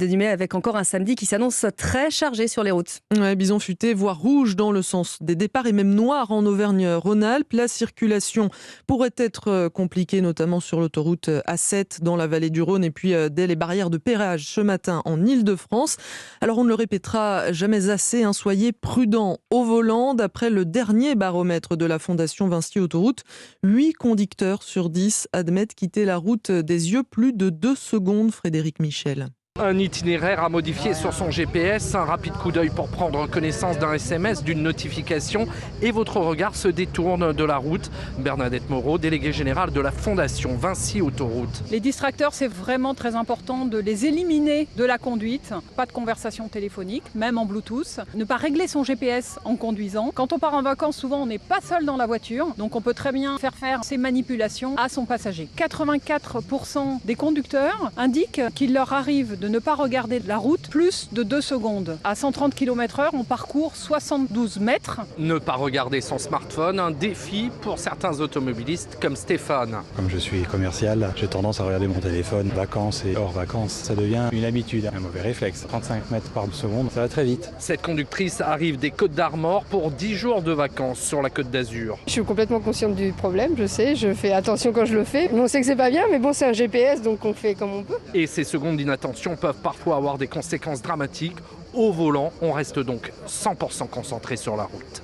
Mais avec encore un samedi qui s'annonce très chargé sur les routes. Ouais, bison futé, voire rouge dans le sens des départs et même noir en Auvergne-Rhône-Alpes. La circulation pourrait être compliquée, notamment sur l'autoroute A7 dans la vallée du Rhône et puis dès les barrières de péage ce matin en Île-de-France. Alors on ne le répétera jamais assez, soyez prudents au volant. D'après le dernier baromètre de la Fondation Vinci Autoroute, 8 conducteurs sur 10 admettent quitter la route des yeux plus de 2 secondes. Frédéric Michel. Un itinéraire à modifier sur son GPS, un rapide coup d'œil pour prendre connaissance d'un SMS, d'une notification et votre regard se détourne de la route. Bernadette Moreau, déléguée générale de la Fondation Vinci Autoroute. Les distracteurs, c'est vraiment très important de les éliminer de la conduite. Pas de conversation téléphonique, même en Bluetooth. Ne pas régler son GPS en conduisant. Quand on part en vacances, souvent on n'est pas seul dans la voiture, donc on peut très bien faire ces manipulations à son passager. 84% des conducteurs indiquent qu'il leur arrive de ne pas regarder la route plus de 2 secondes. À 130 km/h, on parcourt 72 mètres. Ne pas regarder son smartphone, un défi pour certains automobilistes comme Stéphane. Comme je suis commercial, j'ai tendance à regarder mon téléphone, vacances et hors vacances. Ça devient une habitude, un mauvais réflexe. 35 mètres par seconde, ça va très vite. Cette conductrice arrive des Côtes d'Armor pour 10 jours de vacances sur la Côte d'Azur. Je suis complètement consciente du problème, je sais, je fais attention quand je le fais. On sait que c'est pas bien, mais bon, c'est un GPS, donc on fait comme on peut. Et ces secondes d'inattention peuvent parfois avoir des conséquences dramatiques. Au volant, on reste donc 100% concentré sur la route.